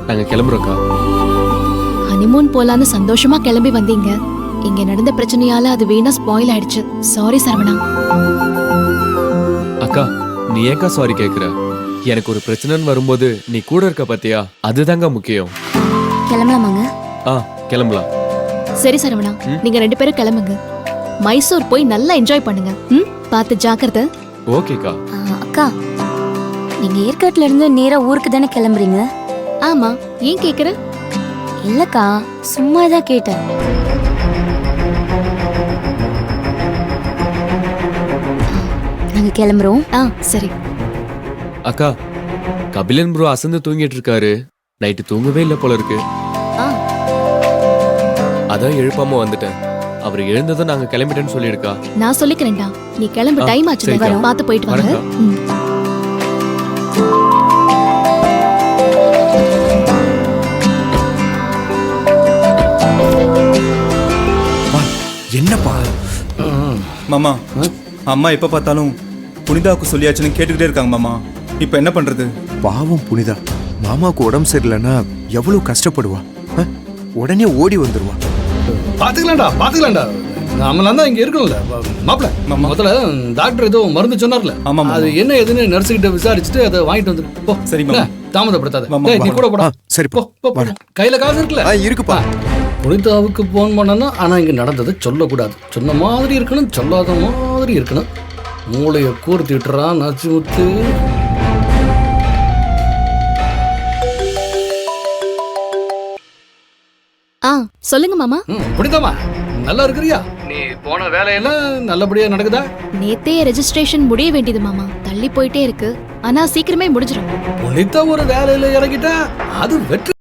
நாங்க கிளம்புறோம்க்கா. ஹனிமூன் போலான்னு சந்தோஷமா கிளம்பி வந்தீங்க. இங்க நடந்த பிரச்சனையால அது வீணா ஸ்பாயில் ஆயிடுச்சு. சாரி சரவணா. அக்கா, நீ ஏக்கா சாரி கேக்குற? எனக்கு ஒரு பிரச்சனைன்னு வரும்போது நீ கூட இருக்க பாத்தியா, அதுதாங்க முக்கியம். கிளம்பலாமாங்க? கிளம்பலாம். சரி சரவணா, நீங்க 2 பேரும் கிளம்புங்க. மைசூர் போய் நல்லா என்ஜாய் பண்ணுங்க. பார்த்து ஜாக்கிரதை. ஓகேக்கா. அக்கா, நீங்க ஏற்காட்டுல இருந்து நேரா ஊருக்கு தானே கிளம்புறீங்க? ஆமா, ஏன் கேக்குற? இல்லக்கா, சும்மா தான் கேட்டேன். நாங்க கிளம்புறோம். சரி. அக்கா, கபிலன் ப்ரோ அசந்து தூங்கிட்டு இருக்காரு. நைட்டு தூங்கவே இல்ல போல இருக்கு. அதான் எழுப்பாம வந்துட்டேன். அவர் எழுந்ததும் நாங்க கிளம்பிட்டேன்னு சொல்லிருக்கா. நான் சொல்லிக்கிறேன்டா, நீ கிளம்பு. டைம் ஆச்சு, பார்த்து போயிட்டு வாங்க. என்னப்பா மாமா, அம்மா எப்ப பார்த்தாலும் புனிதாவுக்கு சொல்லியாச்சுன்னு கேட்டுக்கிட்டே இருக்காங்க மாமா. இப்ப என்ன பண்றது? பாவம் புனிதா, மாமாவுக்கு உடம்பு சரியில்லைன்னா எவ்வளவு கஷ்டப்படுவா. உடனே ஓடி வந்துருவா. பாத்துக்கலாம்டா. நாமெல்லாம் தான் இங்க இருக்கணும்ல மாப்பிள. முதல்ல டாக்டர் ஏதோ மருந்து சொன்னார்ல, அது என்ன ஏதுன்னு நர்ஸ் கிட்ட விசாரிச்சுட்டு அதை வாங்கிட்டு வந்துரு. போ. சரி, தாமதப்படுத்தாத. நீ கூட போடா. சரி, கையில காசு இருக்குல்ல? இருக்குப்பா. புனிதாவுக்கு போன் பண்ணனா, ஆனா இங்க நடந்தது சொல்லக்கூடாது. சொன்ன மாதிரி இருக்கணும், சொல்லாத மாதிரி இருக்கணும். மூளைய கூர்த்தி விட்டுறா நச்சுமுத்து. சொல்லுங்க மாமா. புனிதாமா, நல்லா இருக்கிறியா? நீ போன வேலையெல்லாம் நல்லபடியா நடக்குதா? நேத்தே ரெஜிஸ்ட்ரேஷன் முடிய வேண்டியது மாமா. தள்ளி போயிட்டே இருக்கு. ஆனா சீக்கிரமே முடிஞ்சிடும். புனிதா ஒரு வேலையில இறங்கிட்டா அது வெற்றி.